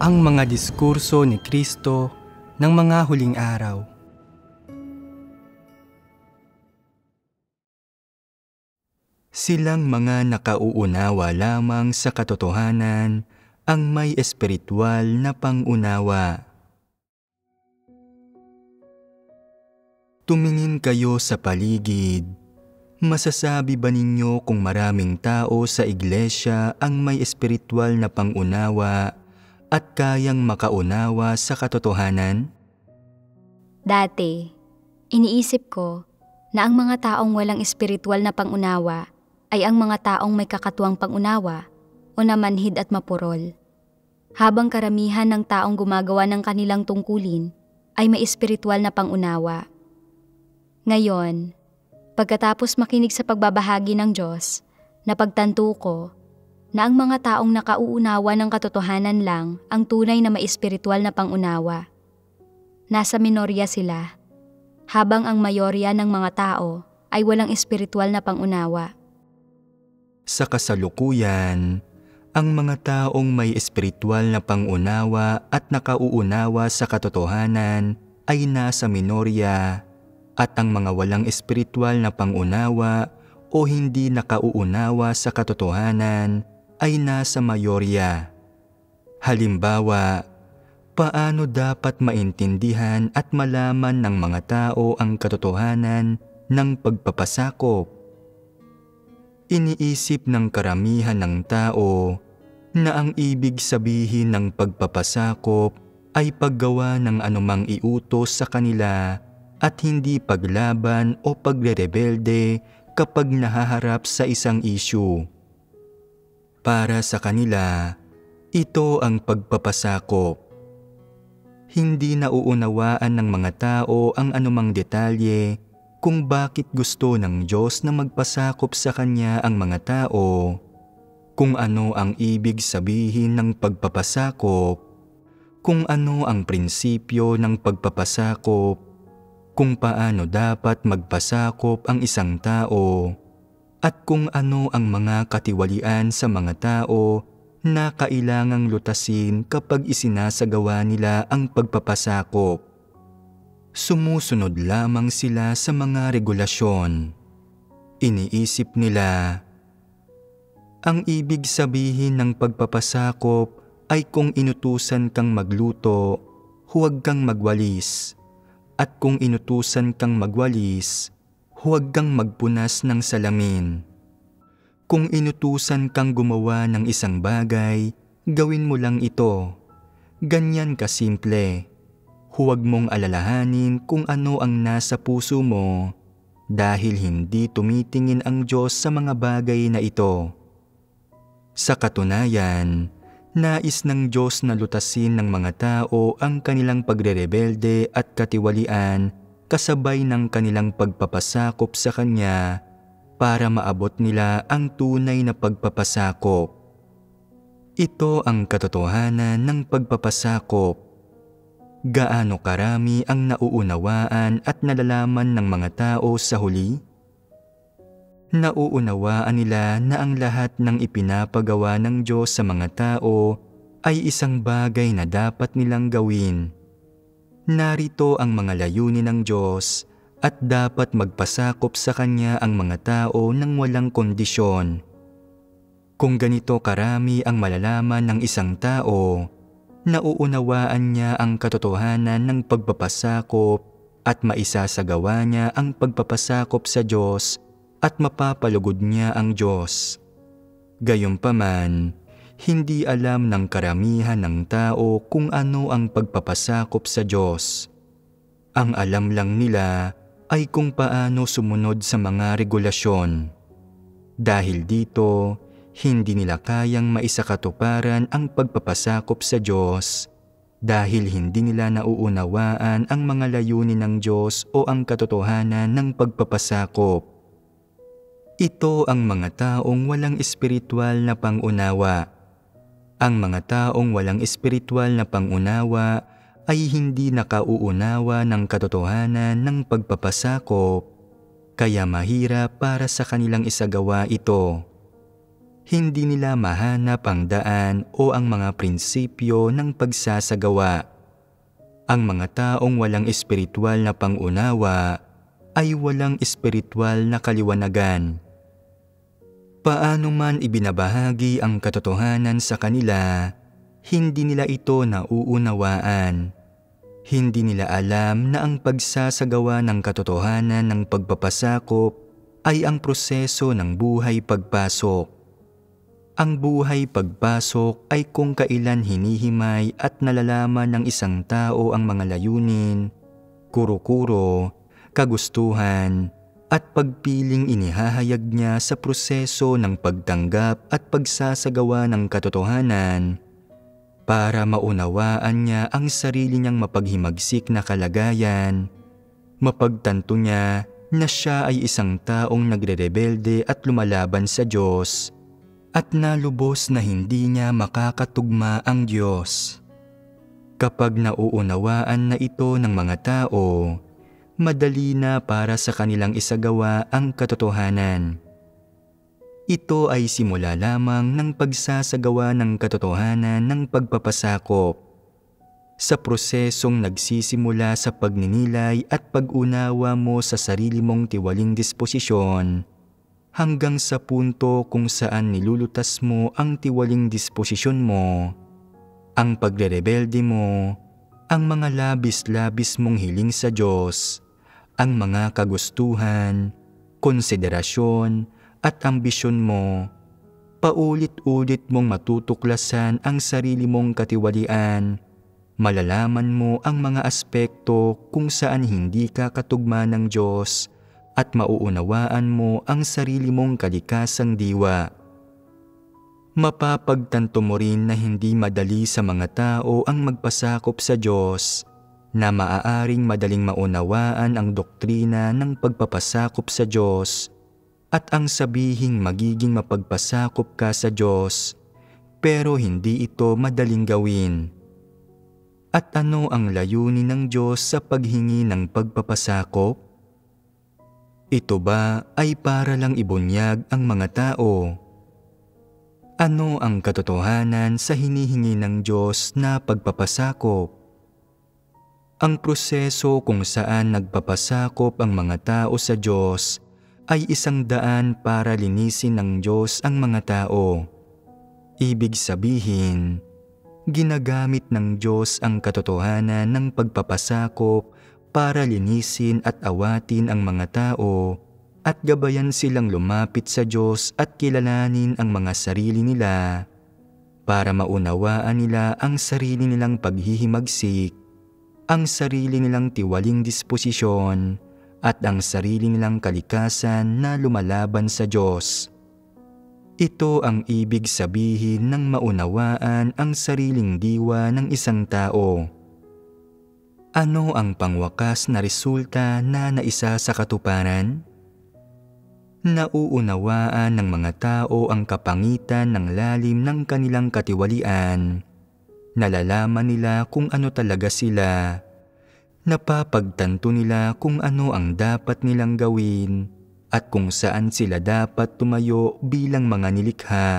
ang mga diskurso ni Kristo ng mga huling araw. Silang mga nakauunawa lamang sa katotohanan ang may espiritual na pangunawa. Tumingin kayo sa paligid. Masasabi ba ninyo kung maraming tao sa iglesia ang may espiritual na pangunawa at kayang makaunawa sa katotohanan? Dati, iniisip ko na ang mga taong walang espiritual na pangunawa ay ang mga taong may kakatuwang pangunawa o namanhid at mapurol. Habang karamihan ng taong gumagawa ng kanilang tungkulin ay may espiritual na pangunawa. Ngayon, pagkatapos makinig sa pagbabahagi ng Diyos, napagtanto ko na ang mga taong nakauunawa ng katotohanan lang ang tunay na may espiritual na pangunawa. Nasa minorya sila, habang ang mayorya ng mga tao ay walang espiritual na pangunawa. Sa kasalukuyan, ang mga taong may espiritual na pangunawa at nakauunawa sa katotohanan ay nasa minorya, at ang mga walang espiritual na pangunawa o hindi nakauunawa sa katotohanan ay nasa mayorya. Halimbawa, paano dapat maintindihan at malaman ng mga tao ang katotohanan ng pagpapasakop? Iniisip ng karamihan ng tao na ang ibig sabihin ng pagpapasakop ay paggawa ng anumang iutos sa kanila at hindi paglaban o pagrerebelde kapag nahaharap sa isang issue. Para sa kanila, ito ang pagpapasakop. Hindi nauunawaan ng mga tao ang anumang detalye kung bakit gusto ng Diyos na magpasakop sa Kanya ang mga tao, kung ano ang ibig sabihin ng pagpapasakop, kung ano ang prinsipyo ng pagpapasakop, kung paano dapat magpasakop ang isang tao, at kung ano ang mga katiwalian sa mga tao na kailangang lutasin kapag isinasagawa nila ang pagpapasakop. Sumusunod lamang sila sa mga regulasyon. Iniisip nila, ang ibig sabihin ng pagpapasakop ay kung inutusan kang magluto, huwag kang magwalis. At kung inutusan kang magwalis, huwag kang magpunas ng salamin. Kung inutusan kang gumawa ng isang bagay, gawin mo lang ito. Ganyan kasimple. Huwag mong alalahanin kung ano ang nasa puso mo dahil hindi tumitingin ang Diyos sa mga bagay na ito. Sa katunayan, nais ng Diyos na lutasin ng mga tao ang kanilang pagrerebelde at katiwalian kasabay ng kanilang pagpapasakop sa Kanya para maabot nila ang tunay na pagpapasakop. Ito ang katotohanan ng pagpapasakop. Gaano karami ang nauunawaan at nalalaman ng mga tao sa huli? Nauunawaan nila na ang lahat ng ipinapagawa ng Diyos sa mga tao ay isang bagay na dapat nilang gawin. Narito ang mga layunin ng Diyos at dapat magpasakop sa Kanya ang mga tao ng walang kondisyon. Kung ganito karami ang malalaman ng isang tao, nauunawaan niya ang katotohanan ng pagpapasakop at maisasagawa niya ang pagpapasakop sa Diyos at mapapalugod niya ang Diyos. Gayunpaman, hindi alam ng karamihan ng tao kung ano ang pagpapasakop sa Diyos. Ang alam lang nila ay kung paano sumunod sa mga regulasyon. Dahil dito, hindi nila kayang maisakatuparan ang pagpapasakop sa Diyos dahil hindi nila nauunawaan ang mga layunin ng Diyos o ang katotohanan ng pagpapasakop. Ito ang mga taong walang espiritual na pangunawa. Ang mga taong walang espiritual na pangunawa ay hindi nakauunawa ng katotohanan ng pagpapasakop, kaya mahirap para sa kanilang isagawa ito. Hindi nila mahanap ang daan o ang mga prinsipyo ng pagsasagawa. Ang mga taong walang espiritual na pangunawa ay walang espiritual na kaliwanagan. Paano man ibinabahagi ang katotohanan sa kanila, hindi nila ito nauunawaan. Hindi nila alam na ang pagsasagawa ng katotohanan ng pagpapasakop ay ang proseso ng buhay pagpasok. Ang buhay pagpasok ay kung kailan hinihimay at nalalaman ng isang tao ang mga layunin, kuro-kuro, kagustuhan, at pagpiling inihahayag niya sa proseso ng pagtanggap at pagsasagawa ng katotohanan para maunawaan niya ang sarili niyang mapaghimagsik na kalagayan, mapagtanto niya na siya ay isang taong nagre-rebelde at lumalaban sa Diyos, at nalubos na hindi niya makakatugma ang Diyos. Kapag nauunawaan na ito ng mga tao, madali na para sa kanilang isagawa ang katotohanan. Ito ay simula lamang ng pagsasagawa ng katotohanan ng pagpapasakop. Sa prosesong nagsisimula sa pagninilay at pag-unawa mo sa sarili mong tiwaling disposisyon, hanggang sa punto kung saan nilulutas mo ang tiwaling disposisyon mo, ang pagre-rebelde mo, ang mga labis-labis mong hiling sa Diyos, ang mga kagustuhan, konsiderasyon, at ambisyon mo, paulit-ulit mong matutuklasan ang sarili mong katiwalian, malalaman mo ang mga aspekto kung saan hindi ka katugma ng Diyos at mauunawaan mo ang sarili mong kalikasang diwa. Mapapagtanto mo rin na hindi madali sa mga tao ang magpasakop sa Diyos, na maaaring madaling maunawaan ang doktrina ng pagpapasakop sa Diyos at ang sabihing magiging mapagpasakop ka sa Diyos, pero hindi ito madaling gawin. At ano ang layunin ng Diyos sa paghingi ng pagpapasakop? Ito ba ay para lang ibunyag ang mga tao? Ano ang katotohanan sa hinihingi ng Diyos na pagpapasakop? Ang proseso kung saan nagpapasakop ang mga tao sa Diyos ay isang daan para linisin ng Diyos ang mga tao. Ibig sabihin, ginagamit ng Diyos ang katotohanan ng pagpapasakop para linisin at awatin ang mga tao at gabayan silang lumapit sa Diyos at kilalanin ang mga sarili nila para maunawaan nila ang sarili nilang paghihimagsik, ang sarili nilang tiwaling disposisyon, at ang sarili nilang kalikasan na lumalaban sa Diyos. Ito ang ibig sabihin ng maunawaan ang sariling diwa ng isang tao. Ano ang pangwakas na resulta na naisa sa katuparan? Nauunawaan ng mga tao ang kapangitan ng lalim ng kanilang katiwalian. Nalalaman nila kung ano talaga sila. Napapagtanto nila kung ano ang dapat nilang gawin at kung saan sila dapat tumayo bilang mga nilikha.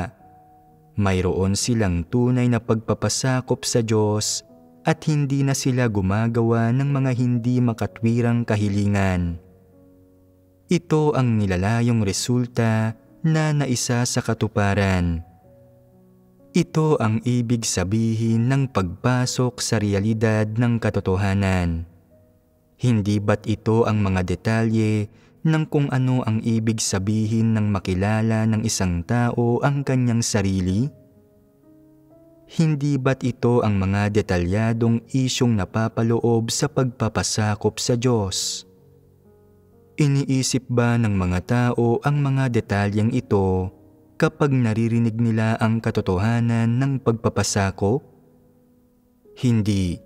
Mayroon silang tunay na pagpapasakop sa Diyos at hindi na sila gumagawa ng mga hindi makatwirang kahilingan. Ito ang nilalayong resulta na naisa sa katuparan. Ito ang ibig sabihin ng pagpasok sa realidad ng katotohanan. Hindi ba't ito ang mga detalye ng kung ano ang ibig sabihin ng makilala ng isang tao ang kanyang sarili? Hindi ba't ito ang mga detalyadong isyong napapaloob sa pagpapasakop sa Diyos? Iniisip ba ng mga tao ang mga detalyeng ito kapag naririnig nila ang katotohanan ng pagpapasakop? Hindi.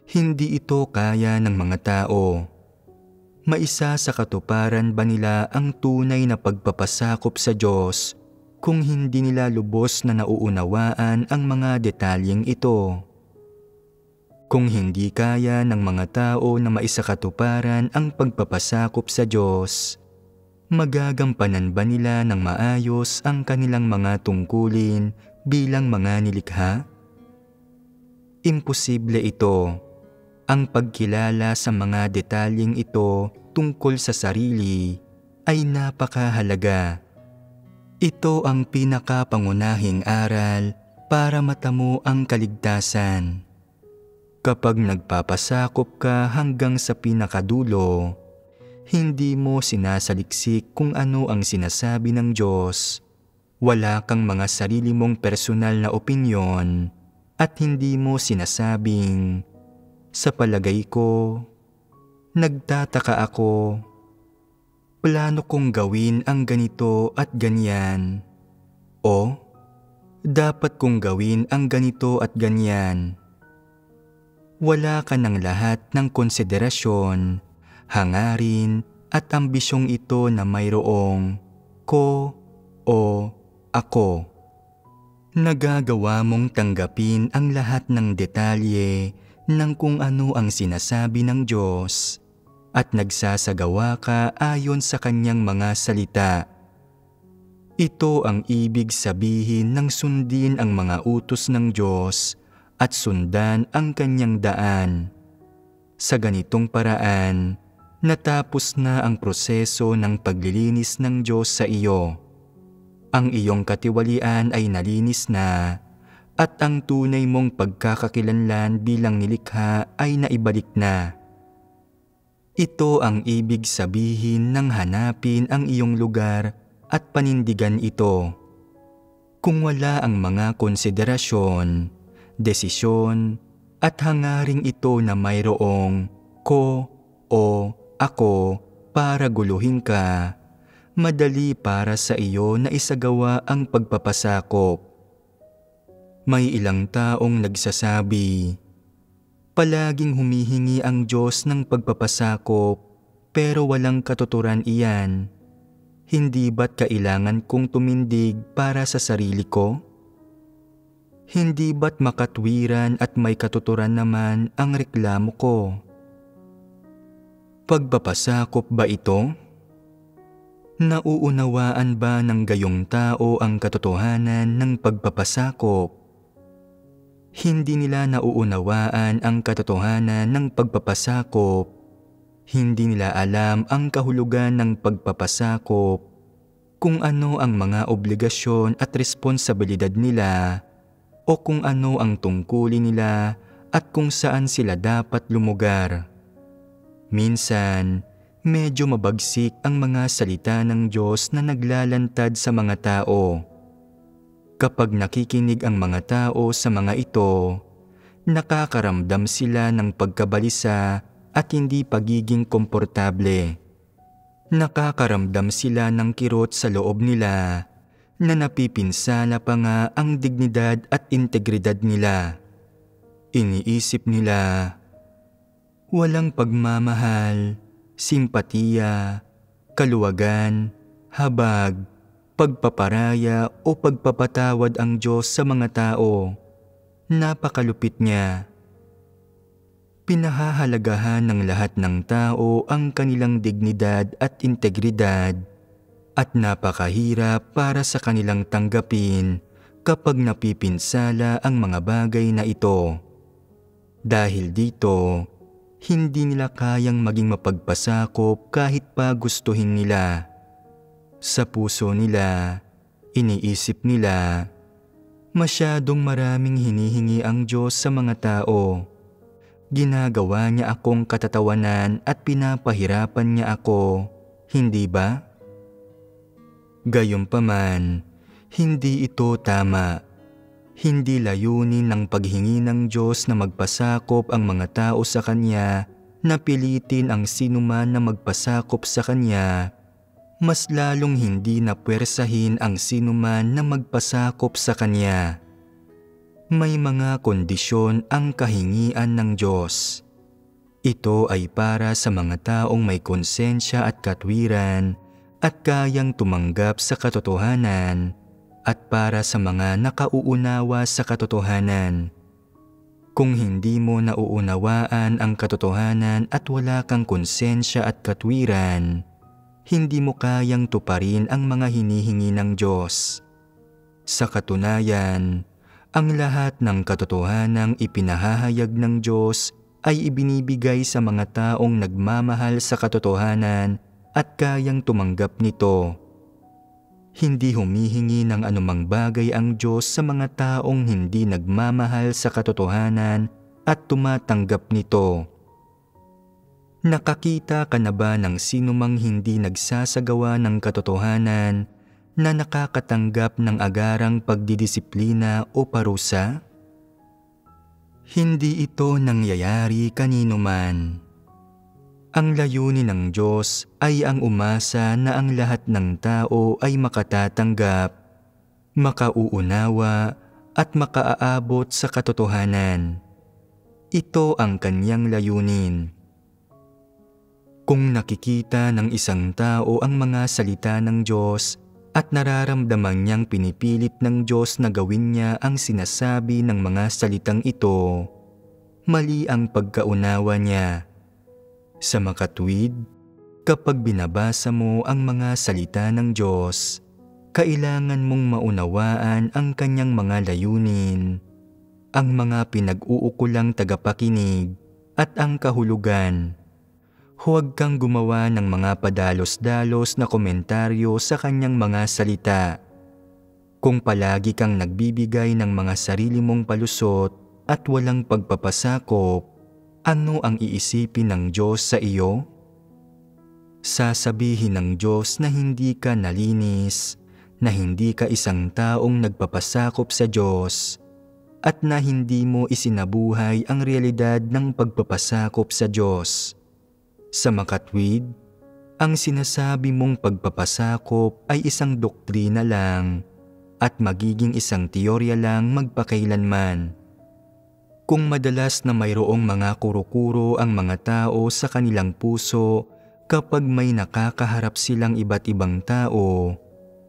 Hindi ito kaya ng mga tao. Maisa sa katuparan ba nila ang tunay na pagpapasakop sa Diyos kung hindi nila lubos na nauunawaan ang mga detalyeng ito? Kung hindi kaya ng mga tao na maisakatuparan ang pagpapasakop sa Diyos, Magagampanan ba nila ng maayos ang kanilang mga tungkulin bilang mga nilikha? Imposible ito. Ang pagkilala sa mga detalyeng ito tungkol sa sarili ay napakahalaga. Ito ang pinakapangunahing aral para matamo ang kaligtasan. Kapag nagpapasakop ka hanggang sa pinakadulo, hindi mo sinasaliksik kung ano ang sinasabi ng Diyos. Wala kang mga sarili mong personal na opinyon at hindi mo sinasabing, sa palagay ko, nagtataka ako, plano kong gawin ang ganito at ganyan, o dapat kong gawin ang ganito at ganyan. Wala ka ng lahat ng konsiderasyon, hangarin at ambisyong ito na mayroong ko o ako. Nagagawa mong tanggapin ang lahat ng detalye ng kung ano ang sinasabi ng Diyos at nagsasagawa ka ayon sa kanyang mga salita. Ito ang ibig sabihin ng sundin ang mga utos ng Diyos at sundan ang kanyang daan. Sa ganitong paraan, natapos na ang proseso ng paglilinis ng Diyos sa iyo. Ang iyong katiwalian ay nalinis na at ang tunay mong pagkakakilanlan bilang nilikha ay naibalik na. Ito ang ibig sabihin ng hanapin ang iyong lugar at panindigan ito. Kung wala ang mga konsiderasyon, desisyon at hangaring ito na mayroong ko o ako para guluhin ka, madali para sa iyo na isagawa ang pagpapasakop. May ilang taong nagsasabi, palaging humihingi ang Diyos ng pagpapasakop pero walang katuturan iyan. Hindi ba't kailangan kong tumindig para sa sarili ko? Hindi ba't makatwiran at may katuturan naman ang reklamo ko? Pagpapasakop ba ito? Nauunawaan ba ng gayong tao ang katotohanan ng pagpapasakop? Hindi nila nauunawaan ang katotohanan ng pagpapasakop. Hindi nila alam ang kahulugan ng pagpapasakop, kung ano ang mga obligasyon at responsibilidad nila, o kung ano ang tungkulin nila at kung saan sila dapat lumugar. Minsan, medyo mabagsik ang mga salita ng Diyos na naglalantad sa mga tao. Kapag nakikinig ang mga tao sa mga ito, nakakaramdam sila ng pagkabalisa at hindi pagiging komportable. Nakakaramdam sila ng kirot sa loob nila na napipinsala pa nga ang dignidad at integridad nila. Iniisip nila, walang pagmamahal, simpatiya, kaluwagan, habag, pagpaparaya o pagpapatawad ang Diyos sa mga tao. Napakalupit niya. Pinahahalagahan ng lahat ng tao ang kanilang dignidad at integridad at napakahirap para sa kanilang tanggapin kapag napipinsala ang mga bagay na ito. Dahil dito, hindi nila kayang maging mapagpasakop kahit pa gustuhin nila. Sa puso nila, iniisip nila, masyadong maraming hinihingi ang Diyos sa mga tao. Ginagawa niya akong katatawanan at pinapahirapan niya ako, hindi ba? Gayunpaman, hindi ito tama. Hindi layunin ng paghingi ng Diyos na magpasakop ang mga tao sa Kanya na pilitin ang sinuman na magpasakop sa Kanya, mas lalong hindi na puwersahin ang sinuman na magpasakop sa Kanya. May mga kondisyon ang kahingian ng Diyos. Ito ay para sa mga taong may konsensya at katwiran at kayang tumanggap sa katotohanan, at para sa mga nakauunawa sa katotohanan. Kung hindi mo nauunawaan ang katotohanan at wala kang konsensya at katwiran, hindi mo kayang tuparin ang mga hinihingi ng Diyos. Sa katunayan, ang lahat ng katotohanang ipinahahayag ng Diyos ay ibinibigay sa mga taong nagmamahal sa katotohanan at kayang tumanggap nito. Hindi humihingi ng anumang bagay ang Diyos sa mga taong hindi nagmamahal sa katotohanan at tumatanggap nito. Nakakita ka na ba ng sinumang hindi nagsasagawa ng katotohanan na nakakatanggap ng agarang pagdidisiplina o parusa? Hindi ito nangyayari kanino man. Ang layunin ng Diyos ay ang umasa na ang lahat ng tao ay makatatanggap, makauunawa at makaaabot sa katotohanan. Ito ang kanyang layunin. Kung nakikita ng isang tao ang mga salita ng Diyos at nararamdaman niyang pinipilit ng Diyos na gawin niya ang sinasabi ng mga salitang ito, mali ang pagkaunawa niya. Sa makatwid, kapag binabasa mo ang mga salita ng Diyos, kailangan mong maunawaan ang kanyang mga layunin, ang mga pinag-uukulang tagapakinig at ang kahulugan. Huwag kang gumawa ng mga padalos-dalos na komentaryo sa kanyang mga salita. Kung palagi kang nagbibigay ng mga sarili mong palusot at walang pagpapasakop, ano ang iisipin ng Diyos sa iyo? Sasabihin ng Diyos na hindi ka nalinis, na hindi ka isang taong nagpapasakop sa Diyos, at na hindi mo isinabuhay ang realidad ng pagpapasakop sa Diyos. Sa makatwid, ang sinasabi mong pagpapasakop ay isang doktrina lang at magiging isang teorya lang magpakailanman. Kung madalas na mayroong mga kuro-kuro ang mga tao sa kanilang puso kapag may nakakaharap silang iba't ibang tao,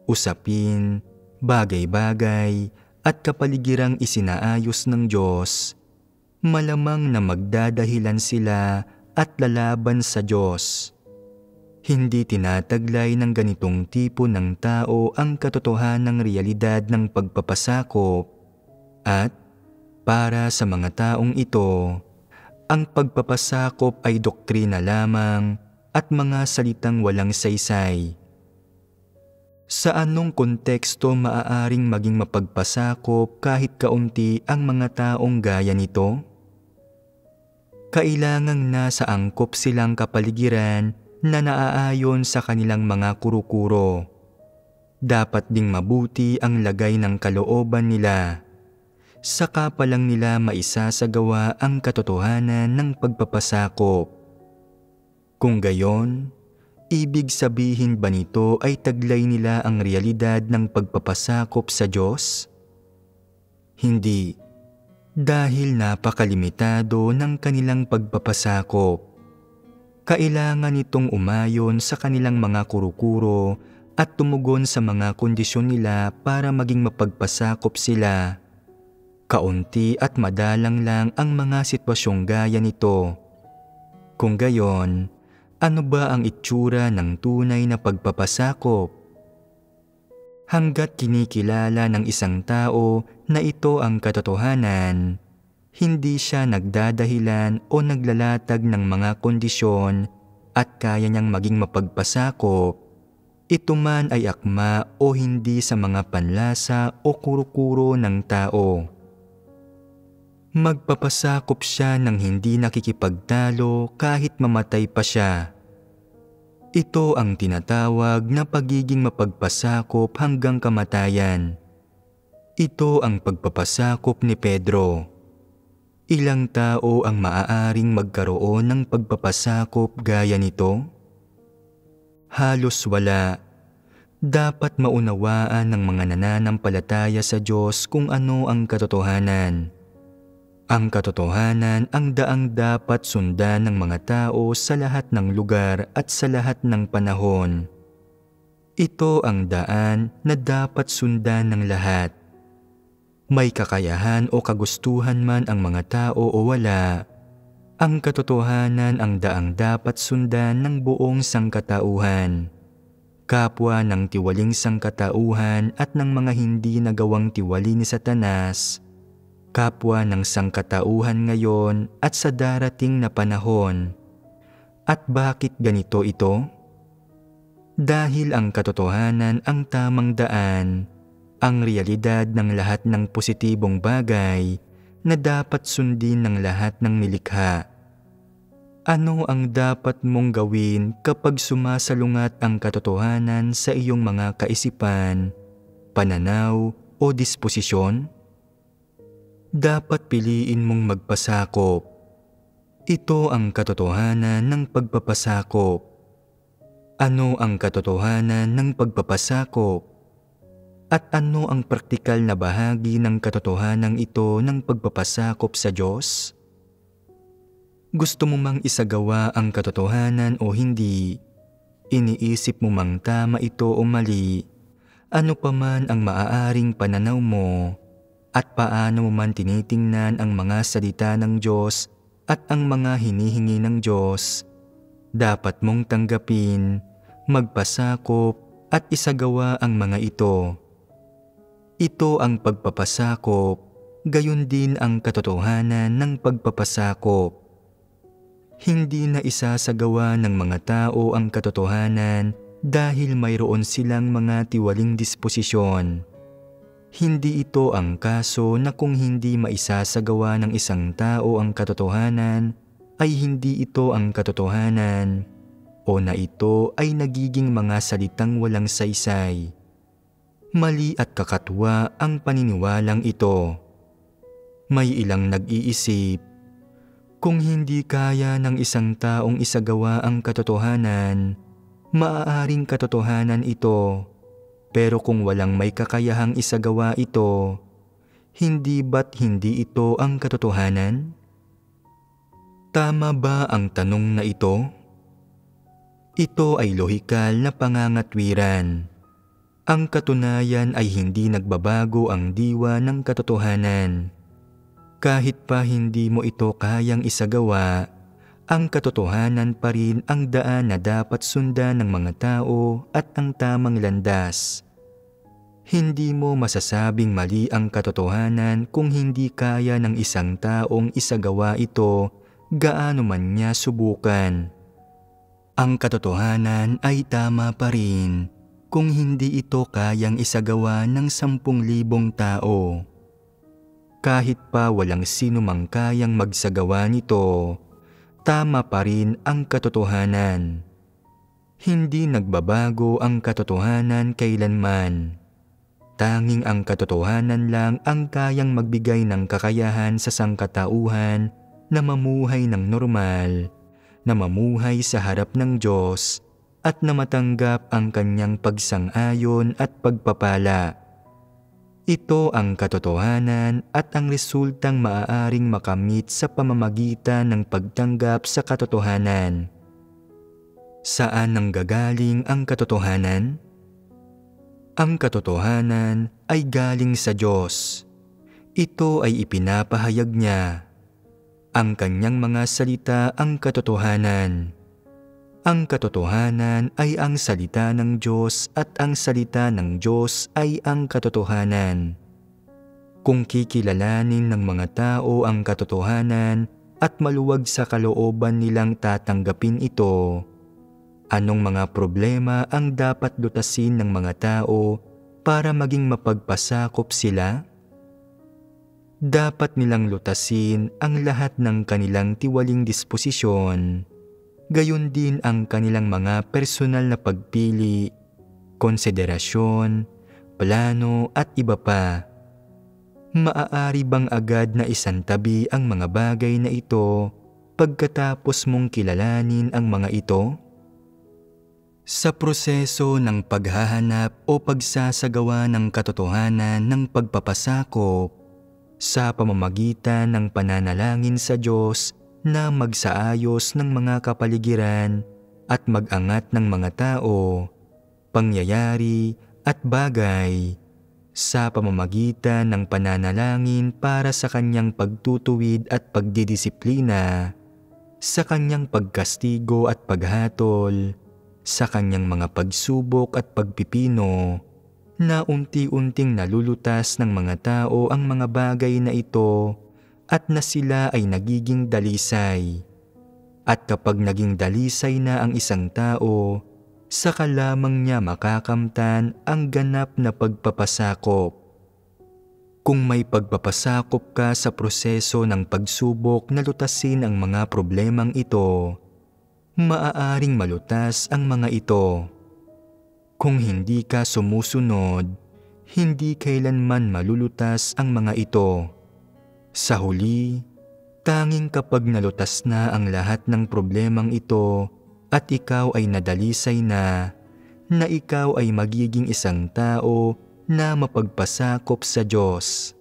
usapin, bagay-bagay at kapaligirang isinaayos ng Diyos, malamang na magdadahilan sila at lalaban sa Diyos. Hindi tinataglay ng ganitong tipo ng tao ang katotohanang realidad ng pagpapasakop at para sa mga taong ito, ang pagpapasakop ay doktrina lamang at mga salitang walang saysay. Sa anong konteksto maaaring maging mapagpasakop kahit kaunti ang mga taong gaya nito? Kailangang nasa angkop silang kapaligiran na naaayon sa kanilang mga kuro-kuro. Dapat ding mabuti ang lagay ng kalooban nila. Saka pa lang nila maisasagawa ang katotohanan ng pagpapasakop. Kung gayon, ibig sabihin ba nito ay taglay nila ang realidad ng pagpapasakop sa Diyos? Hindi. Dahil napakalimitado ng kanilang pagpapasakop. Kailangan itong umayon sa kanilang mga kuro-kuro at tumugon sa mga kondisyon nila para maging mapagpasakop sila. Kaunti at madalang lang ang mga sitwasyong gaya nito. Kung gayon, ano ba ang itsura ng tunay na pagpapasakop? Hangga't kinikilala ng isang tao na ito ang katotohanan, hindi siya nagdadahilan o naglalatag ng mga kondisyon at kaya niyang maging mapagpasakop, ito man ay akma o hindi sa mga panlasa o kuro-kuro ng tao. Magpapasakop siya ng hindi nakikipagtalo kahit mamatay pa siya. Ito ang tinatawag na pagiging mapagpasakop hanggang kamatayan. Ito ang pagpapasakop ni Pedro. Ilang tao ang maaaring magkaroon ng pagpapasakop gaya nito? Halos wala. Dapat maunawaan ng mga nananampalataya sa Diyos kung ano ang katotohanan. Ang katotohanan ang daang dapat sundan ng mga tao sa lahat ng lugar at sa lahat ng panahon. Ito ang daan na dapat sundan ng lahat. May kakayahan o kagustuhan man ang mga tao o wala, ang katotohanan ang daang dapat sundan ng buong sangkatauhan. kapwa ng tiwaling sangkatauhan at ng mga hindi nagawang tiwali ni Satanas, kapwa ng sangkatauhan ngayon at sa darating na panahon. At bakit ganito ito? Dahil ang katotohanan ang tamang daan, ang realidad ng lahat ng positibong bagay na dapat sundin ng lahat ng nilikha. Ano ang dapat mong gawin kapag sumasalungat ang katotohanan sa iyong mga kaisipan, pananaw o disposisyon? Dapat piliin mong magpasakop. Ito ang katotohanan ng pagpapasakop. Ano ang katotohanan ng pagpapasakop? At ano ang praktikal na bahagi ng katotohanan ito ng pagpapasakop sa Diyos? Gusto mo mang isagawa ang katotohanan o hindi? Iniisip mo mang tama ito o mali? Ano pa man ang maaaring pananaw mo? At paano mo man tinitingnan ang mga salita ng Diyos at ang mga hinihingi ng Diyos? Dapat mong tanggapin, magpasakop at isagawa ang mga ito. Ito ang pagpapasakop, gayon din ang katotohanan ng pagpapasakop. Hindi na isasagawa ng mga tao ang katotohanan dahil mayroon silang mga tiwaling disposisyon. Hindi ito ang kaso na kung hindi maisasagawa ng isang tao ang katotohanan, ay hindi ito ang katotohanan, o na ito ay nagiging mga salitang walang saysay. Mali at kakatwa ang paniniwalang ito. May ilang nag-iisip, kung hindi kaya ng isang taong isagawa ang katotohanan, maaaring katotohanan ito. Pero kung walang may kakayahang isagawa ito, hindi ba't hindi ito ang katotohanan? Tama ba ang tanong na ito? Ito ay lohikal na pangangatwiran. Ang katunayan ay hindi nagbabago ang diwa ng katotohanan. Kahit pa hindi mo ito kayang isagawa, ang katotohanan pa rin ang daan na dapat sundan ng mga tao at ang tamang landas. Hindi mo masasabing mali ang katotohanan kung hindi kaya ng isang taong isagawa ito gaano man niya subukan. Ang katotohanan ay tama pa rin kung hindi ito kayang isagawa ng 10,000 tao. Kahit pa walang sino mang kayang magsagawa nito, tama pa rin ang katotohanan. Hindi nagbabago ang katotohanan kailanman. Tanging ang katotohanan lang ang kayang magbigay ng kakayahan sa sangkatauhan na mamuhay ng normal, na mamuhay sa harap ng Diyos, at na matanggap ang kanyang pagsang-ayon at pagpapala. Ito ang katotohanan at ang resultang maaaring makamit sa pamamagitan ng pagtanggap sa katotohanan. Saan nanggagaling ang katotohanan? Ang katotohanan ay galing sa Diyos. Ito ay ipinapahayag niya. Ang kanyang mga salita ang katotohanan. Ang katotohanan ay ang salita ng Diyos at ang salita ng Diyos ay ang katotohanan. Kung kikilalanin ng mga tao ang katotohanan at maluwag sa kalooban nilang tatanggapin ito, anong mga problema ang dapat lutasin ng mga tao para maging mapagpasakop sila? Dapat nilang lutasin ang lahat ng kanilang tiwaling disposisyon, gayon din ang kanilang mga personal na pagpili, konsiderasyon, plano at iba pa. Maaari bang agad na isantabi ang mga bagay na ito pagkatapos mong kilalanin ang mga ito? Sa proseso ng paghahanap o pagsasagawa ng katotohanan ng pagpapasakop, sa pamamagitan ng pananalangin sa Diyos na magsaayos ng mga kapaligiran at mag-angat ng mga tao, pangyayari at bagay, sa pamamagitan ng pananalangin para sa kanyang pagtutuwid at pagdidisiplina, sa kanyang pagkastigo at paghatol, sa kanyang mga pagsubok at pagpipino na unti-unting nalulutas ng mga tao ang mga bagay na ito at na sila ay nagiging dalisay. At kapag naging dalisay na ang isang tao, saka lamang niya makakamtan ang ganap na pagpapasakop. Kung may pagpapasakop ka sa proseso ng pagsubok na lutasin ang mga problemang ito, maaaring malutas ang mga ito. Kung hindi ka sumusunod, hindi kailanman malulutas ang mga ito. Sa huli, tanging kapag nalutas na ang lahat ng problemang ito at ikaw ay nadalisay na ikaw ay magiging isang tao na mapagpasakop sa Diyos.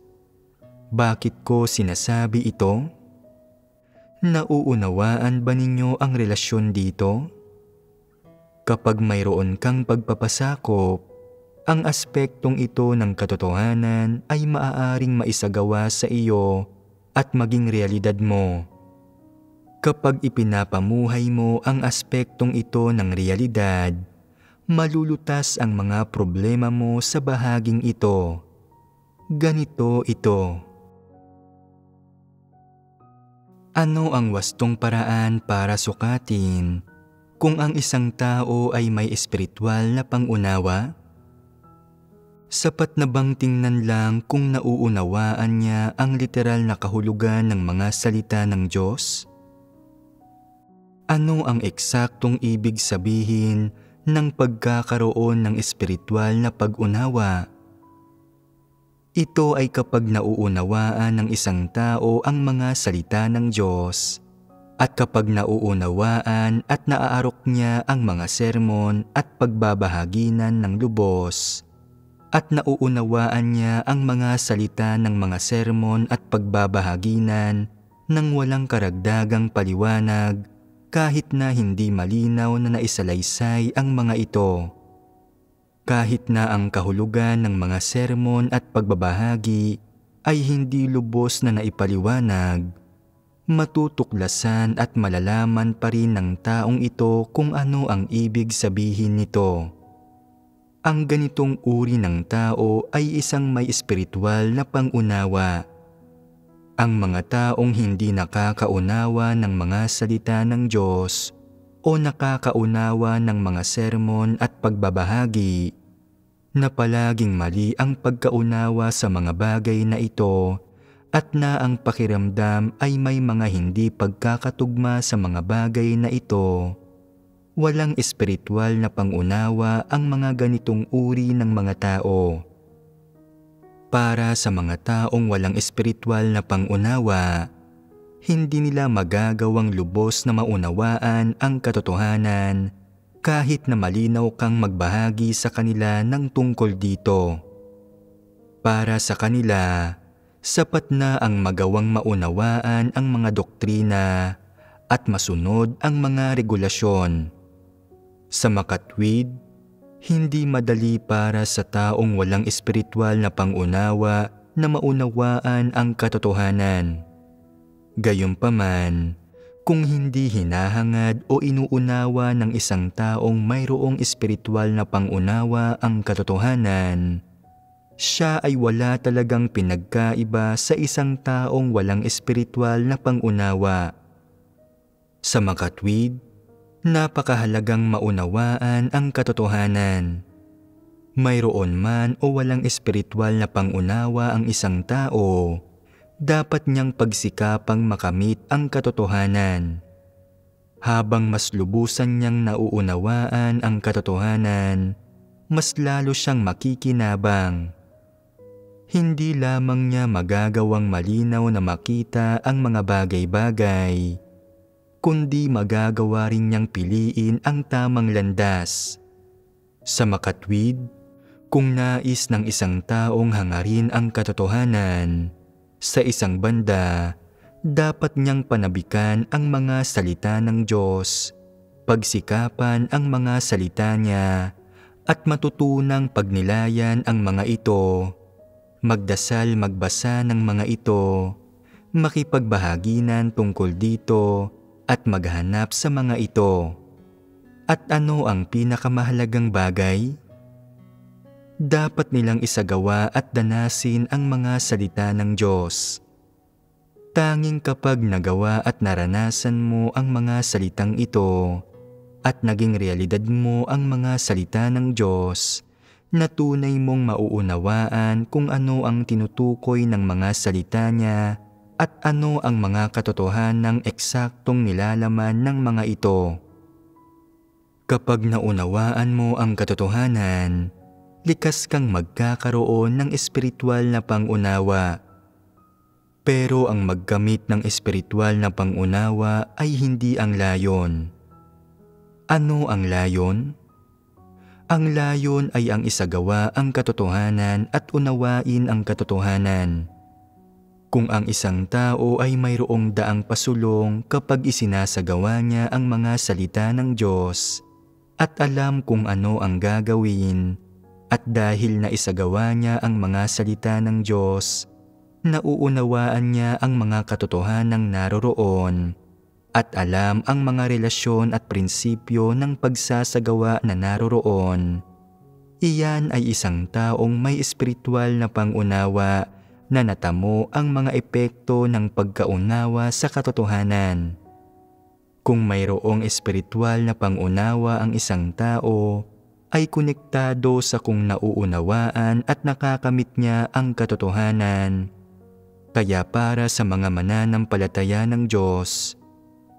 Bakit ko sinasabi ito? Nauunawaan ba ninyo ang relasyon dito? Kapag mayroon kang pagpapasakop, ang aspektong ito ng katotohanan ay maaaring maisagawa sa iyo at maging realidad mo. Kapag ipinapamuhay mo ang aspektong ito ng realidad, malulutas ang mga problema mo sa bahaging ito. Ganito ito. Ano ang wastong paraan para sukatin kung ang isang tao ay may espiritual na pangunawa? Sapat na bang tingnan lang kung nauunawaan niya ang literal na kahulugan ng mga salita ng Diyos? Ano ang eksaktong ibig sabihin ng pagkakaroon ng espiritual na pag-unawa? Ito ay kapag nauunawaan ng isang tao ang mga salita ng Diyos at kapag nauunawaan at naaarok niya ang mga sermon at pagbabahaginan ng lubos at nauunawaan niya ang mga salita ng mga sermon at pagbabahaginan ng walang karagdagang paliwanag kahit na hindi malinaw na naisalaysay ang mga ito. Kahit na ang kahulugan ng mga sermon at pagbabahagi ay hindi lubos na naipaliwanag, matutuklasan at malalaman pa rin ng taong ito kung ano ang ibig sabihin nito. Ang ganitong uri ng tao ay isang may espiritual na pangunawa. Ang mga taong hindi nakakaunawa ng mga salita ng Diyos o nakakaunawa ng mga sermon at pagbabahagi, na palaging mali ang pagkaunawa sa mga bagay na ito at na ang pakiramdam ay may mga hindi pagkakatugma sa mga bagay na ito, walang espiritual na pangunawa ang mga ganitong uri ng mga tao. Para sa mga taong walang espiritual na pangunawa, hindi nila magagawang lubos na maunawaan ang katotohanan kahit na malinaw kang magbahagi sa kanila ng tungkol dito. Para sa kanila, sapat na ang magawang maunawaan ang mga doktrina at masunod ang mga regulasyon. Sa makatwid, hindi madali para sa taong walang espiritual na pangunawa na maunawaan ang katotohanan. Gayunpaman, kung hindi hinahangad o inuunawa ng isang taong mayroong espiritual na pangunawa ang katotohanan, siya ay wala talagang pinagkaiba sa isang taong walang espiritual na pangunawa. Sa makatwid, napakahalagang maunawaan ang katotohanan. Mayroon man o walang espiritual na pangunawa ang isang tao, dapat niyang pagsikapang makamit ang katotohanan. Habang mas lubusan niyang nauunawaan ang katotohanan, mas lalo siyang makikinabang. Hindi lamang niya magagawang malinaw na makita ang mga bagay-bagay, kundi magagawa rin niyang piliin ang tamang landas. Sa makatwid, kung nais ng isang taong hangarin ang katotohanan, sa isang banda, dapat niyang panabikan ang mga salita ng Diyos, pagsikapan ang mga salita niya, at matutunang pagnilayan ang mga ito, magdasal magbasa ng mga ito, makipagbahaginan tungkol dito, at maghanap sa mga ito. At ano ang pinakamahalagang bagay? Dapat nilang isagawa at danasin ang mga salita ng Diyos. Tanging kapag nagawa at naranasan mo ang mga salitang ito at naging realidad mo ang mga salita ng Diyos, na tunay mong mauunawaan kung ano ang tinutukoy ng mga salita niya at ano ang mga katotohanang eksaktong nilalaman ng mga ito. Kapag naunawaan mo ang katotohanan, likas kang magkakaroon ng espiritual na pangunawa. Pero ang magkamit ng espiritual na pangunawa ay hindi ang layon. Ano ang layon? Ang layon ay ang isagawa ang katotohanan at unawain ang katotohanan. Kung ang isang tao ay mayroong daang pasulong kapag isinasagawa niya ang mga salita ng Diyos at alam kung ano ang gagawin, at dahil na isagawa niya ang mga salita ng Diyos, nauunawaan niya ang mga katotohanang naroroon at alam ang mga relasyon at prinsipyo ng pagsasagawa na naroroon. Iyan ay isang taong may espiritual na pangunawa na natamo ang mga epekto ng pagkaunawa sa katotohanan. Kung mayroong espiritual na pangunawa ang isang tao, ay konektado sa kung nauunawaan at nakakamit niya ang katotohanan. Kaya para sa mga mananampalataya ng Diyos,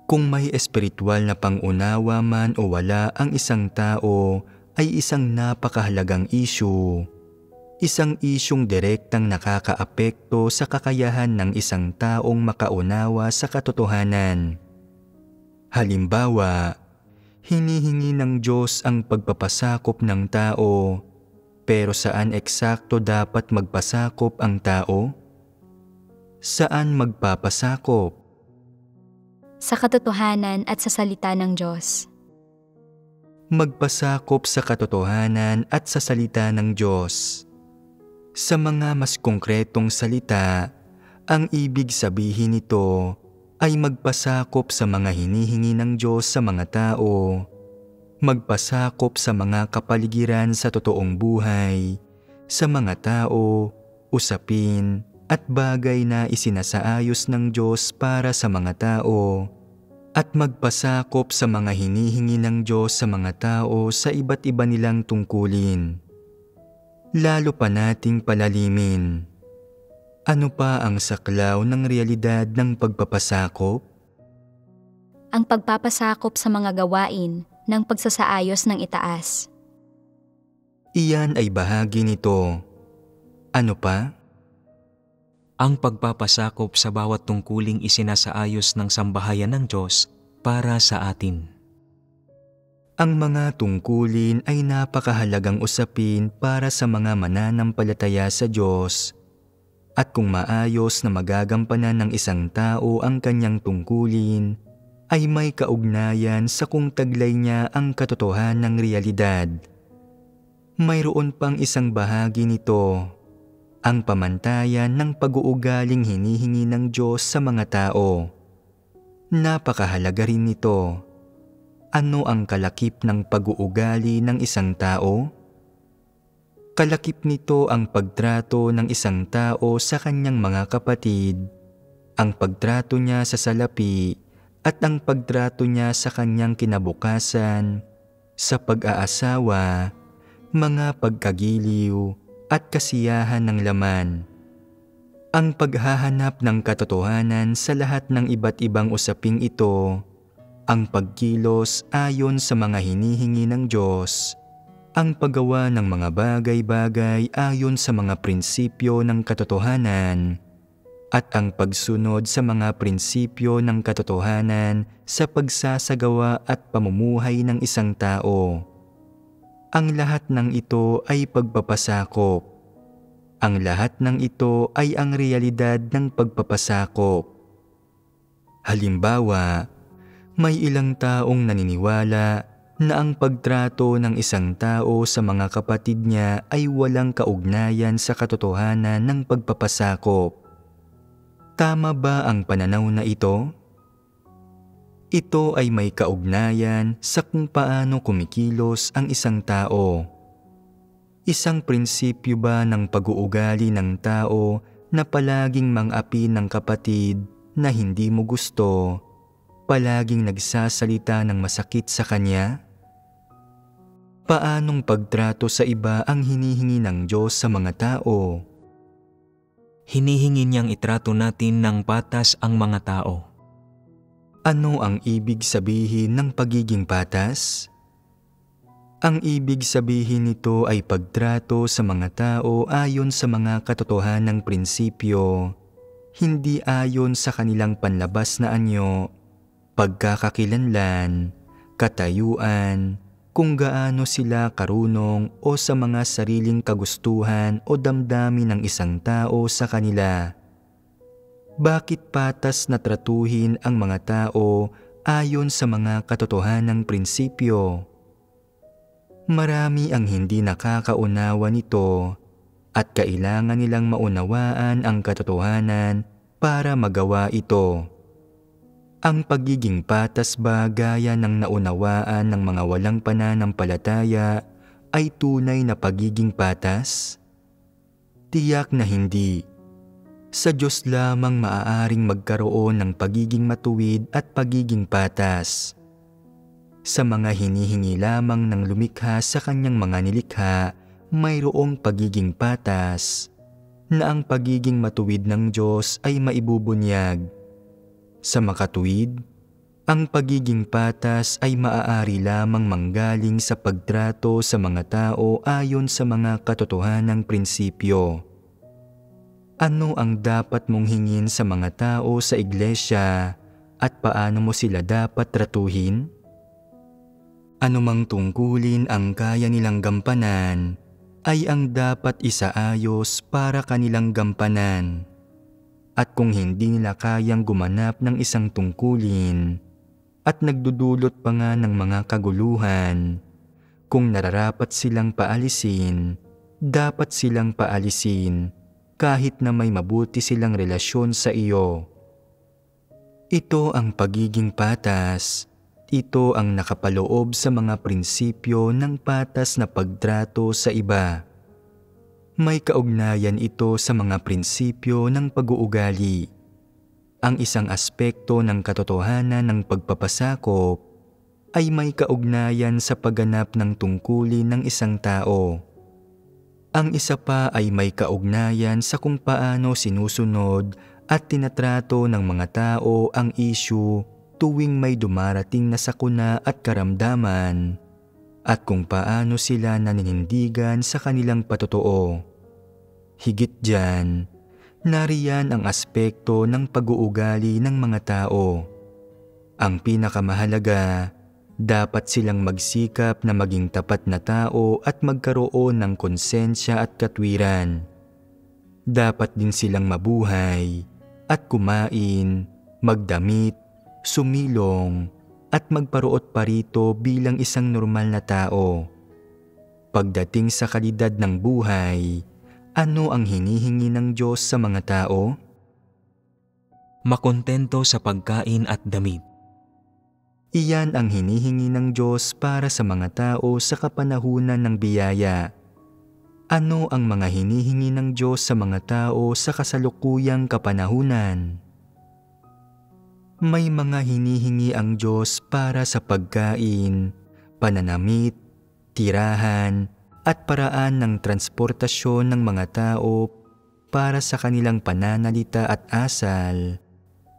kung may espiritual na pangunawa man o wala ang isang tao, ay isang napakahalagang issue. Isang isyung direktang nakakaapekto sa kakayahan ng isang taong makaunawa sa katotohanan. Halimbawa, hinihingi ng Diyos ang pagpapasakop ng tao, pero saan eksakto dapat magpasakop ang tao? Saan magpapasakop? Sa katotohanan at sa salita ng Diyos. Magpasakop sa katotohanan at sa salita ng Diyos. Sa mga mas konkretong salita, ang ibig sabihin nito ay magpasakop sa mga hinihingi ng Diyos sa mga tao, magpasakop sa mga kapaligiran sa totoong buhay, sa mga tao, usapin, at bagay na isinasaayos ng Diyos para sa mga tao, at magpasakop sa mga hinihingi ng Diyos sa mga tao sa iba't iba nilang tungkulin. Lalo pa nating palalimin. Ano pa ang saklaw ng realidad ng pagpapasakop? Ang pagpapasakop sa mga gawain ng pagsasaayos ng itaas. Iyan ay bahagi nito. Ano pa? Ang pagpapasakop sa bawat tungkuling isinasaayos ng sambahayan ng Diyos para sa atin. Ang mga tungkulin ay napakahalagang usapin para sa mga mananampalataya sa Diyos. At kung maayos na magagampanan ng isang tao ang kanyang tungkulin, ay may kaugnayan sa kung taglay niya ang katotohanang realidad. Mayroon pang isang bahagi nito, ang pamantayan ng pag-uugaling hinihingi ng Diyos sa mga tao. Napakahalaga rin nito. Ano ang kalakip ng pag-uugali ng isang tao? Kalakip nito ang pagtrato ng isang tao sa kanyang mga kapatid, ang pagtrato niya sa salapi, at ang pagtrato niya sa kanyang kinabukasan, sa pag-aasawa, mga pagkagiliw, at kasiyahan ng laman. Ang paghahanap ng katotohanan sa lahat ng iba't ibang usaping ito, ang pagkilos ayon sa mga hinihingi ng Diyos, ang paggawa ng mga bagay-bagay ayon sa mga prinsipyo ng katotohanan, at ang pagsunod sa mga prinsipyo ng katotohanan sa pagsasagawa at pamumuhay ng isang tao. Ang lahat ng ito ay pagpapasakop. Ang lahat ng ito ay ang realidad ng pagpapasakop. Halimbawa, may ilang taong naniniwala na ang pagtrato ng isang tao sa mga kapatid niya ay walang kaugnayan sa katotohanan ng pagpapasakop. Tama ba ang pananaw na ito? Ito ay may kaugnayan sa kung paano kumikilos ang isang tao. Isang prinsipyo ba ng pag-uugali ng tao na palaging mang-api ng kapatid na hindi mo gusto, palaging nagsasalita ng masakit sa kanya? Paanong pagtrato sa iba ang hinihingi ng Diyos sa mga tao? Hinihingi niyang itrato natin ng patas ang mga tao. Ano ang ibig sabihin ng pagiging patas? Ang ibig sabihin nito ay pagtrato sa mga tao ayon sa mga katotohanang prinsipyo, hindi ayon sa kanilang panlabas na anyo, pagkakakilanlan, katayuan, kung gaano sila karunong o sa mga sariling kagustuhan o damdamin ng isang tao sa kanila. Bakit patas na tratuhin ang mga tao ayon sa mga katotohanang prinsipyo? Marami ang hindi nakakaunawa nito at kailangan nilang maunawaan ang katotohanan para magawa ito. Ang pagiging patas ba gaya ng naunawaan ng mga walang pananampalataya ay tunay na pagiging patas? Tiyak na hindi. Sa Diyos lamang maaaring magkaroon ng pagiging matuwid at pagiging patas. Sa mga hinihingi lamang ng lumikha sa kanyang mga nilikha, mayroong pagiging patas, na ang pagiging matuwid ng Diyos ay maibubunyag. Sa makatuwid, ang pagiging patas ay maaari lamang manggaling sa pagtrato sa mga tao ayon sa mga katotohanang prinsipyo. Ano ang dapat mong hingin sa mga tao sa iglesia at paano mo sila dapat tratuhin? Anumang tungkulin ang kaya nilang gampanan ay ang dapat isaayos para kanilang gampanan. At kung hindi nila kayang gumanap ng isang tungkulin at nagdudulot pa nga ng mga kaguluhan, kung nararapat silang paalisin, dapat silang paalisin kahit na may mabuti silang relasyon sa iyo. Ito ang pagiging patas. Ito ang nakapaloob sa mga prinsipyo ng patas na pagtrato sa iba. May kaugnayan ito sa mga prinsipyo ng pag-uugali. Ang isang aspekto ng katotohanan ng pagpapasakop ay may kaugnayan sa pagganap ng tungkulin ng isang tao. Ang isa pa ay may kaugnayan sa kung paano sinusunod at tinatrato ng mga tao ang issue tuwing may dumarating na sakuna at karamdaman at kung paano sila naninindigan sa kanilang patotoo. Higit diyan, nariyan ang aspekto ng pag-uugali ng mga tao. Ang pinakamahalaga, dapat silang magsikap na maging tapat na tao at magkaroon ng konsensya at katwiran. Dapat din silang mabuhay at kumain, magdamit, sumilong at magparuot parito bilang isang normal na tao. Pagdating sa kalidad ng buhay, ano ang hinihingi ng Diyos sa mga tao? Makontento sa pagkain at damit. Iyan ang hinihingi ng Diyos para sa mga tao sa kapanahunan ng biyaya. Ano ang mga hinihingi ng Diyos sa mga tao sa kasalukuyang kapanahunan? May mga hinihingi ang Diyos para sa pagkain, pananamit, tirahan, at paraan ng transportasyon ng mga tao para sa kanilang pananalita at asal,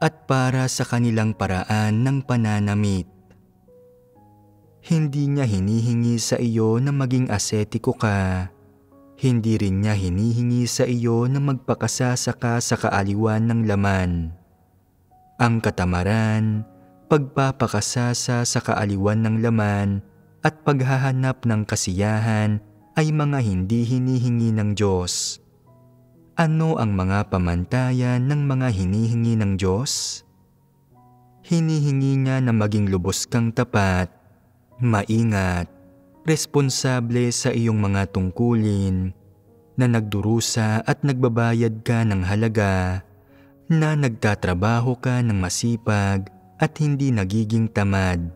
at para sa kanilang paraan ng pananamit. Hindi niya hinihingi sa iyo na maging asetiko ka. Hindi rin niya hinihingi sa iyo na magpakasasaka sa kaaliwan ng laman. Ang katamaran, pagpapakasasa sa kaaliwan ng laman at paghahanap ng kasiyahan ay mga hindi hinihingi ng Diyos. Ano ang mga pamantayan ng mga hinihingi ng Diyos? Hinihingi niya na maging lubos kang tapat, maingat, responsable sa iyong mga tungkulin, na nagdurusa at nagbabayad ka ng halaga, na nagtatrabaho ka ng masipag at hindi nagiging tamad.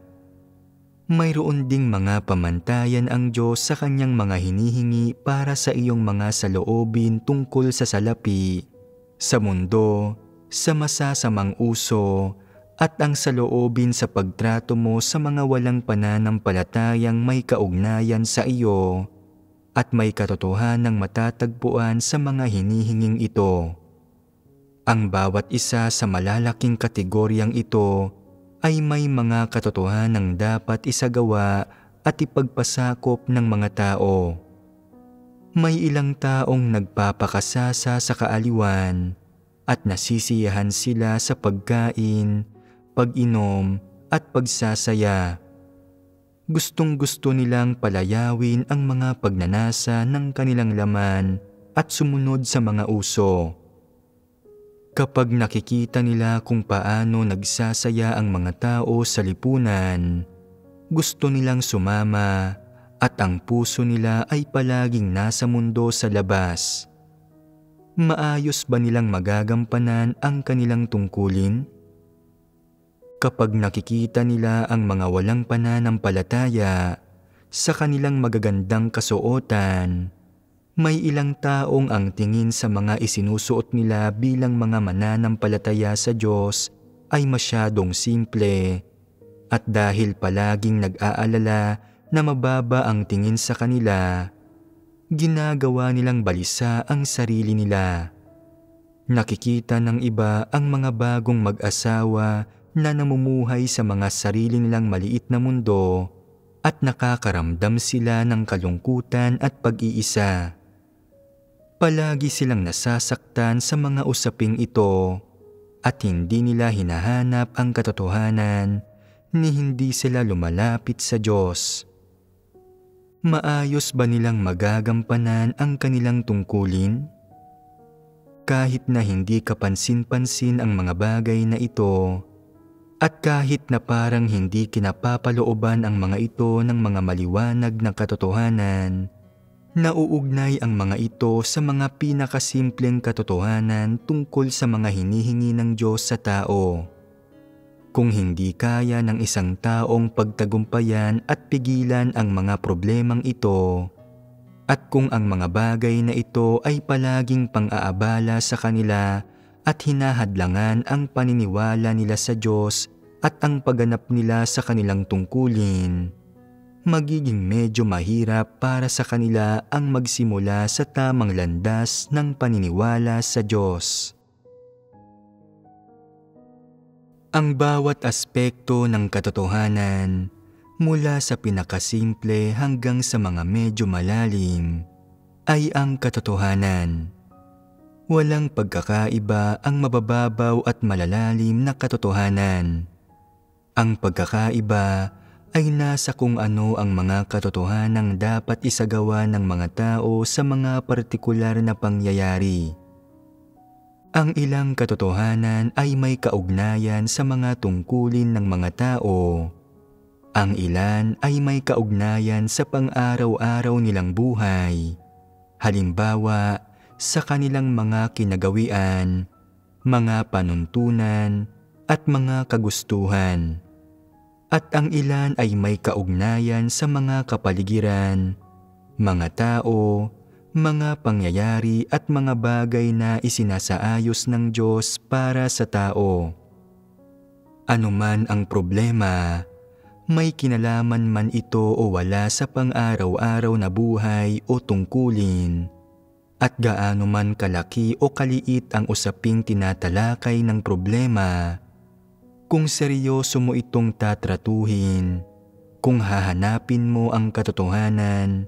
Mayroon ding mga pamantayan ang Diyos sa kanyang mga hinihingi para sa iyong mga saloobin tungkol sa salapi, sa mundo, sa masasamang uso, at ang saloobin sa pagtrato mo sa mga walang pananampalatayang may kaugnayan sa iyo at may katotohanang matatagpuan sa mga hinihinging ito. Ang bawat isa sa malalaking kategoryang ito ay may mga katotohanang dapat isagawa at ipagpasakop ng mga tao. May ilang taong nagpapakasasa sa kaaliwan at nasisiyahan sila sa pagkain, pag-inom at pagsasaya. Gustong-gusto nilang palayawin ang mga pagnanasa ng kanilang laman at sumunod sa mga uso. Kapag nakikita nila kung paano nagsasaya ang mga tao sa lipunan, gusto nilang sumama at ang puso nila ay palaging nasa mundo sa labas. Maayos ba nilang magagampanan ang kanilang tungkulin? Kapag nakikita nila ang mga walang pananampalataya sa kanilang magagandang kasuotan, may ilang taong ang tingin sa mga isinusuot nila bilang mga mananampalataya sa Diyos ay masyadong simple, at dahil palaging nag-aalala na mababa ang tingin sa kanila, ginagawa nilang balisa ang sarili nila. Nakikita ng iba ang mga bagong mag-asawa na namumuhay sa mga sarili nilang maliit na mundo at nakakaramdam sila ng kalungkutan at pag-iisa. Palagi silang nasasaktan sa mga usaping ito at hindi nila hinahanap ang katotohanan ni hindi sila lumalapit sa Diyos. Maayos ba nilang magagampanan ang kanilang tungkulin? Kahit na hindi kapansin-pansin ang mga bagay na ito, at kahit na parang hindi kinapapalooban ang mga ito ng mga maliwanag na katotohanan, nauugnay ang mga ito sa mga pinakasimpleng katotohanan tungkol sa mga hinihingi ng Diyos sa tao. Kung hindi kaya ng isang taong pagtagumpayan at pigilan ang mga problemang ito, at kung ang mga bagay na ito ay palaging pang-aabala sa kanila at hinahadlangan ang paniniwala nila sa Diyos at ang pagganap nila sa kanilang tungkulin, magiging medyo mahirap para sa kanila ang magsimula sa tamang landas ng paniniwala sa Diyos. Ang bawat aspekto ng katotohanan, mula sa pinakasimple hanggang sa mga medyo malalim, ay ang katotohanan. Walang pagkakaiba ang mabababaw at malalalim na katotohanan. Ang pagkakaiba ay nasa kung ano ang mga katotohanang dapat isagawa ng mga tao sa mga partikular na pangyayari. Ang ilang katotohanan ay may kaugnayan sa mga tungkulin ng mga tao. Ang ilan ay may kaugnayan sa pang-araw-araw nilang buhay. Halimbawa, sa kanilang mga kinagawian, mga panuntunan, at mga kagustuhan. At ang ilan ay may kaugnayan sa mga kapaligiran, mga tao, mga pangyayari at mga bagay na isinasaayos ng Diyos para sa tao. Anuman ang problema, may kinalaman man ito o wala sa pang-araw-araw na buhay o tungkulin, at gaano man kalaki o kaliit ang usaping tinatalakay ng problema, kung seryoso mo itong tatratuhin, kung hahanapin mo ang katotohanan,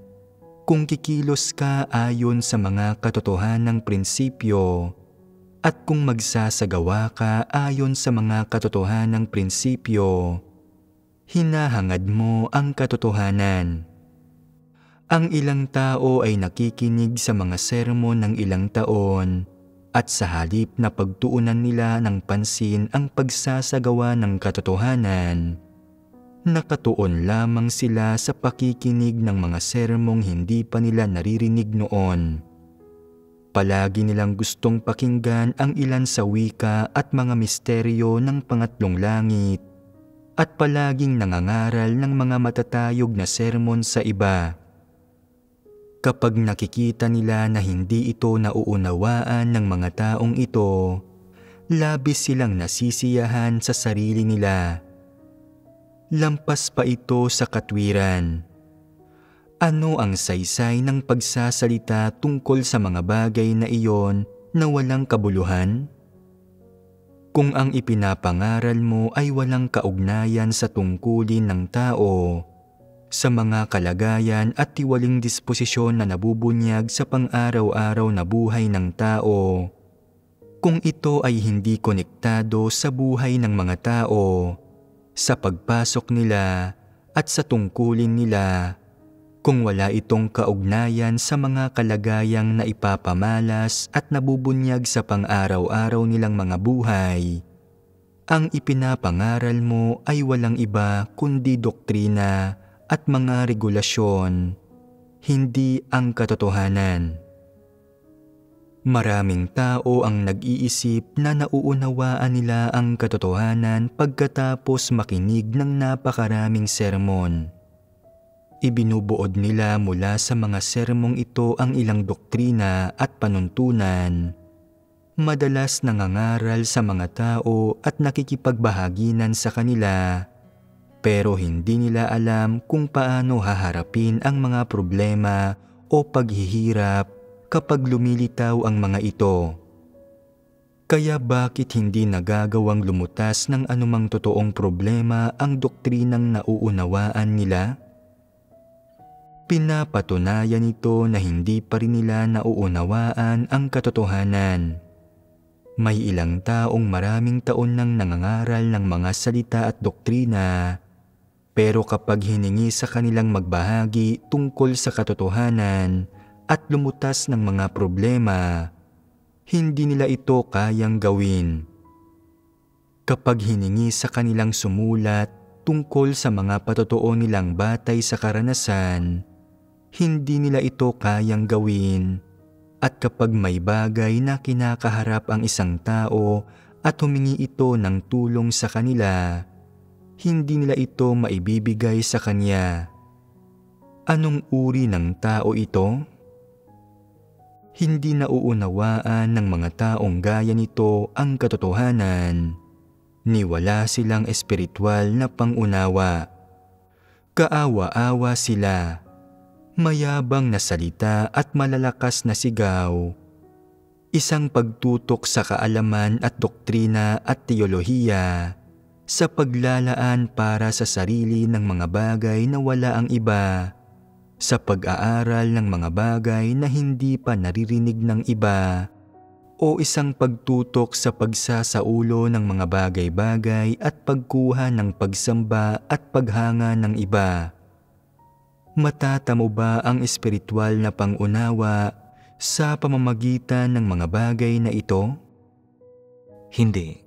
kung kikilos ka ayon sa mga katotohanang prinsipyo, at kung magsasagawa ka ayon sa mga katotohanang prinsipyo, hinahangad mo ang katotohanan. Ang ilang tao ay nakikinig sa mga sermon ng ilang taon at sa halip na pagtuunan nila ng pansin ang pagsasagawa ng katotohanan, nakatuon lamang sila sa pakikinig ng mga sermong hindi pa nila naririnig noon. palagi nilang gustong pakinggan ang ilan sa wika at mga misteryo ng pangatlong langit at palaging nangangaral ng mga matatayog na sermon sa iba. Kapag nakikita nila na hindi ito nauunawaan ng mga taong ito, labis silang nasisiyahan sa sarili nila. Lampas pa ito sa katwiran. Ano ang saysay ng pagsasalita tungkol sa mga bagay na iyon na walang kabuluhan? Kung ang ipinapangaral mo ay walang kaugnayan sa tungkulin ng tao, sa mga kalagayan at tiwaling disposisyon na nabubunyag sa pang-araw-araw na buhay ng tao, kung ito ay hindi konektado sa buhay ng mga tao, sa pagpasok nila at sa tungkulin nila, kung wala itong kaugnayan sa mga kalagayang na ipapamalas at nabubunyag sa pang-araw-araw nilang mga buhay, ang ipinapangaral mo ay walang iba kundi doktrina at mga regulasyon, hindi ang katotohanan. Maraming tao ang nag-iisip na nauunawaan nila ang katotohanan pagkatapos makinig ng napakaraming sermon. Ibinubuod nila mula sa mga sermong ito ang ilang doktrina at panuntunan. Madalas nangangaral sa mga tao at nakikipagbahaginan sa kanila, pero hindi nila alam kung paano haharapin ang mga problema o paghihirap kapag lumilitaw ang mga ito. Kaya bakit hindi nagagawang lumutas ng anumang totoong problema ang doktrinang nauunawaan nila? Pinapatunayan ito na hindi pa rin nila nauunawaan ang katotohanan. May ilang taong maraming taon nang nangangaral ng mga salita at doktrina, pero kapag hiningi sa kanilang magbahagi tungkol sa katotohanan at lumutas ng mga problema, hindi nila ito kayang gawin. Kapag hiningi sa kanilang sumulat tungkol sa mga patotoo nilang batay sa karanasan, hindi nila ito kayang gawin, at kapag may bagay na kinakaharap ang isang tao at humingi ito ng tulong sa kanila, hindi nila ito maibibigay sa kanya. Anong uri ng tao ito? Hindi nauunawaan ng mga taong gaya nito ang katotohanan, ni wala silang espiritual na pangunawa. Kaawa-awa sila, mayabang na salita at malalakas na sigaw, isang pagtutok sa kaalaman at doktrina at teolohiya, sa paglalaan para sa sarili ng mga bagay na wala ang iba, sa pag-aaral ng mga bagay na hindi pa naririnig ng iba, o isang pagtutok sa pagsasaulo ng mga bagay-bagay at pagkuha ng pagsamba at paghanga ng iba. Matatamo ba ang espiritual na pangunawa sa pamamagitan ng mga bagay na ito? Hindi.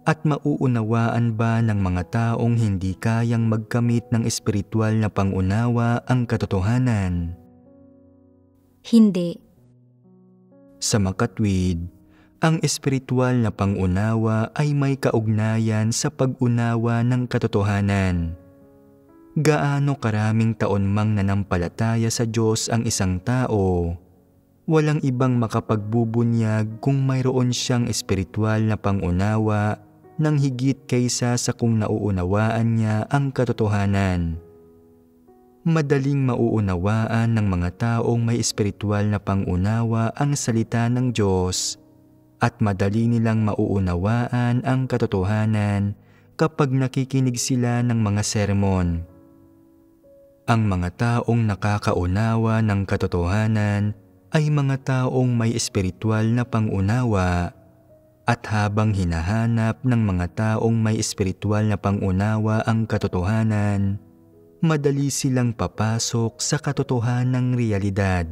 At mauunawaan ba ng mga taong hindi kayang magkamit ng espiritual na pangunawa ang katotohanan? Hindi. Sa makatwid, ang espiritual na pangunawa ay may kaugnayan sa pag-unawa ng katotohanan. Gaano karaming taon mang nanampalataya sa Diyos ang isang tao, walang ibang makapagbubunyag kung mayroon siyang espiritual na pangunawa ng higit kaysa sa kung nauunawaan niya ang katotohanan. Madaling mauunawaan ng mga taong may espiritual na pangunawa ang salita ng Diyos at madali nilang mauunawaan ang katotohanan kapag nakikinig sila ng mga sermon. Ang mga taong nakakaunawa ng katotohanan ay mga taong may espiritual na pangunawa, at habang hinahanap ng mga taong may espiritual na pangunawa ang katotohanan, madali silang papasok sa katotohanang realidad.